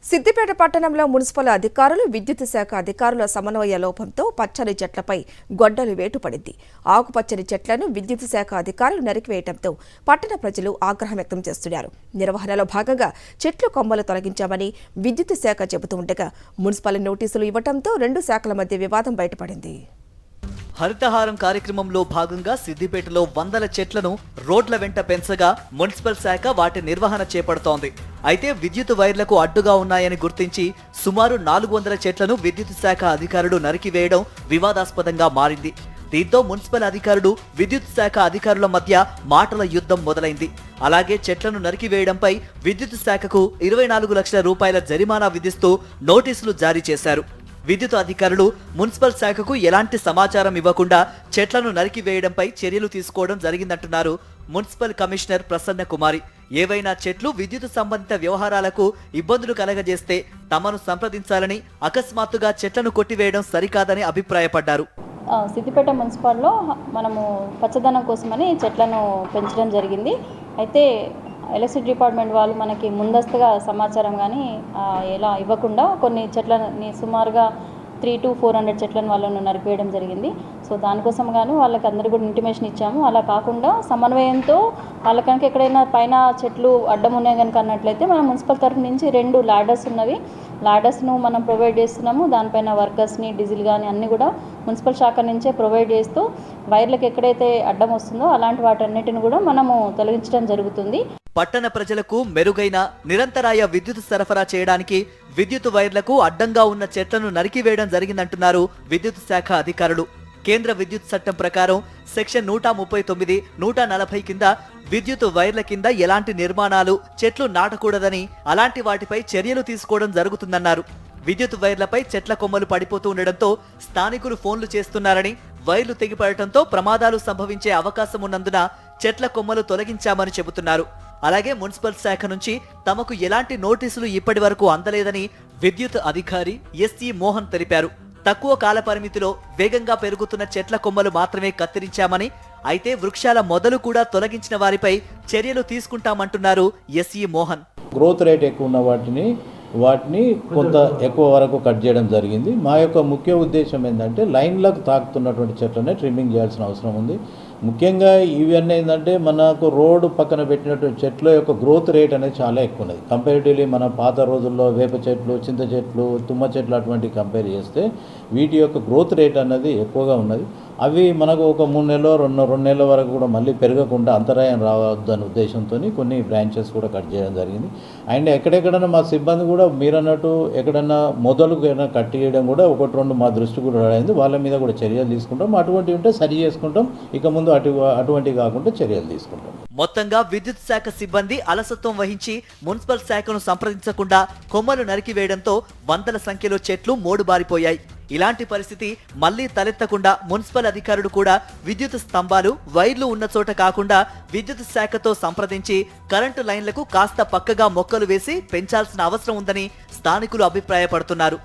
సిద్దిపేట పట్టణంలో మున్సిపల్ అధికారులు, విద్యుత్ శాఖ అధికారుల సమన్వయ లోపంతో పచ్చని చెట్లపై గొడ్డలి వేటుపడింది. ఆకుపచ్చని చెట్లను విద్యుత్ శాఖ అధికారులు నరికివేయడంతో పట్టణ ప్రజలు ఆగ్రహం వ్యక్తం చేస్తున్నారు. నిర్వహణలో భాగంగా చెట్లు కొమ్మలు తొలగించామని విద్యుత్ శాఖ చెబుతూ ఉండగా మున్సిపల్ నోటీసులు ఇవ్వడంతో రెండు శాఖల మధ్య వివాదం బయటపడింది. హరితహారం కార్యక్రమంలో భాగంగా సిద్దిపేటలో వందల చెట్లను రోడ్ల వెంట పెంచగా మున్సిపల్ శాఖ వాటి నిర్వహణ చేపడుతోంది. అయితే విద్యుత్ వైర్లకు అడ్డుగా ఉన్నాయని గుర్తించి సుమారు 400 చెట్లను విద్యుత్ శాఖ అధికారులు నరికివేయడం వివాదాస్పదంగా మారింది. దీంతో మున్సిపల్ అధికారులు, విద్యుత్ శాఖ అధికారుల మధ్య మాటల యుద్ధం మొదలైంది. అలాగే చెట్లను నరికివేయడంపై విద్యుత్ శాఖకు 24 లక్షల రూపాయల జరిమానా విధిస్తూ నోటీసులు జారీ చేశారు. విద్యుత్ అధికారులు మున్సిపల్ శాఖకు ఎలాంటి సమాచారం ఇవ్వకుండా చెట్లను నరికివేయడంపై చర్యలు తీసుకోవడం జరిగిందంటున్నారు మున్సిపల్ కమిషనర్ ప్రసన్న కుమారి. ఏవైనా చెట్లు విద్యుత్ సంబంధిత వ్యవహారాలకు ఇబ్బందులు కలగజేస్తే తమను సంప్రదించాలని, అకస్మాత్తుగా చెట్లను కొట్టివేయడం సరికాదని అభిప్రాయపడ్డారు. సిద్దిపేట మున్సిపల్లో మనము పచ్చదనం కోసమని చెట్లను పెంచడం జరిగింది. అయితే ఎలక్ట్రిసిటీ డిపార్ట్మెంట్ వాళ్ళు మనకి ముందస్తుగా సమాచారం కానీ ఎలా ఇవ్వకుండా కొన్ని చెట్లని సుమారుగా 300 to 400 చెట్లను వాళ్ళను నరికివేయడం జరిగింది. సో దానికోసం గాను వాళ్ళకి అందరికీ కూడా ఇంటిమేషన్ ఇచ్చాము. అలా కాకుండా సమన్వయంతో వాళ్ళ కనుక ఎక్కడైనా పైన చెట్లు అడ్డం ఉన్నాయి కనుక అన్నట్లయితే మనం మున్సిపల్ తరఫు నుంచి 2 లాడర్స్ ఉన్నవి, లాడర్స్ను మనం ప్రొవైడ్ చేస్తున్నాము. దానిపైన వర్కర్స్ని, డీజిల్ కానీ అన్నీ కూడా మున్సిపల్ శాఖ నుంచే ప్రొవైడ్ చేస్తూ వైర్లకు ఎక్కడైతే అడ్డం వస్తుందో అలాంటి వాటన్నిటిని కూడా మనము తొలగించడం జరుగుతుంది. పట్టణ ప్రజలకు మెరుగైన నిరంతరాయ విద్యుత్ సరఫరా చేయడానికి విద్యుత్ వైర్లకు అడ్డంగా ఉన్న చెట్లను నరికివేయడం జరిగిందంటున్నారు విద్యుత్ శాఖ అధికారులు. కేంద్ర విద్యుత్ చట్టం ప్రకారం సెక్షన్ 139, 140 కింద విద్యుత్ వైర్ల కింద ఎలాంటి నిర్మాణాలు, చెట్లు నాటకూడదని, అలాంటి వాటిపై చర్యలు తీసుకోవడం జరుగుతుందన్నారు. విద్యుత్ వైర్లపై చెట్ల కొమ్మలు పడిపోతూ ఉండడంతో స్థానికులు ఫోన్లు చేస్తున్నారని, వైర్లు తెగిపడటంతో ప్రమాదాలు సంభవించే అవకాశం ఉన్నందున చెట్ల కొమ్మలు తొలగించామని చెబుతున్నారు. అలాగే మున్సిపల్ శాఖ నుంచి తమకు ఎలాంటి నోటీసులు ఇప్పటి వరకు అందలేదని విద్యుత్ అధికారి ఎస్ఈ మోహన్ తెలిపారు. తక్కువ కాల పరిమితిలో వేగంగా పెరుగుతున్న చెట్ల కొమ్మలు మాత్రమే కత్తిరించామని, అయితే వృక్షాల మొదలు కూడా తొలగించిన వారిపై చర్యలు తీసుకుంటామంటున్నారు ఎస్ఈ మోహన్. గ్రోత్ రేట్ ఎక్కువ ఉన్న వాటిని కొంత ఎక్కువ వరకు కట్ చేయడం జరిగింది. మా యొక్క ముఖ్య ఉద్దేశం ఏంటంటే లైన్లకు తాకుతున్నటువంటి చెట్లనే ట్రిమ్మింగ్ చేయాల్సిన అవసరం ఉంది. ముఖ్యంగా ఇవన్నీ ఏంటంటే మనకు రోడ్డు పక్కన పెట్టినటువంటి చెట్ల యొక్క గ్రోత్ రేట్ అనేది చాలా ఎక్కువ ఉన్నది. కంపారిటివ్లీ మన పాత రోజుల్లో వేప చెట్లు, చింత చెట్లు, తుమ్మ చెట్లు అటువంటివి కంపేర్ చేస్తే వీటి యొక్క గ్రోత్ రేట్ అనేది ఎక్కువగా ఉన్నది. అవి మనకు ఒక 3 నెలలు, 2 నెలల వరకు కూడా మళ్ళీ పెరగకుండా అంతరాయం రావద్దనే ఉద్దేశంతో కొన్ని బ్రాంచెస్ కూడా కట్ చేయడం జరిగింది. అండ్ ఎక్కడెక్కడైనా మా సిబ్బంది కూడా మీరన్నట్టు ఎక్కడన్నా మొదలు కట్ చేయడం కూడా 1-2 మా దృష్టి కూడా రాయింది. వాళ్ళ మీద కూడా చర్యలు తీసుకుంటాం. అటువంటివి ఉంటే సరి చేసుకుంటాం. ఇక ముందు అటువంటివి కాకుండా చర్యలు తీసుకుంటాం. మొత్తంగా విద్యుత్ శాఖ సిబ్బంది అలసత్వం వహించి మున్సిపల్ శాఖను సంప్రదించకుండా కొమ్మలు నరికివేయడంతో వందల సంఖ్యలో చెట్లు మోడుబారిపోయాయి. ఇలాంటి పరిస్థితి మళ్లీ తలెత్తకుండా మున్సిపల్ అధికారులు కూడా విద్యుత్ స్తంభాలు, వైర్లు ఉన్న చోట కాకుండా విద్యుత్ శాఖతో సంప్రదించి కరెంటు లైన్లకు కాస్త పక్కగా మొక్కలు వేసి పెంచాల్సిన అవసరం ఉందని స్థానికులు అభిప్రాయపడుతున్నారు.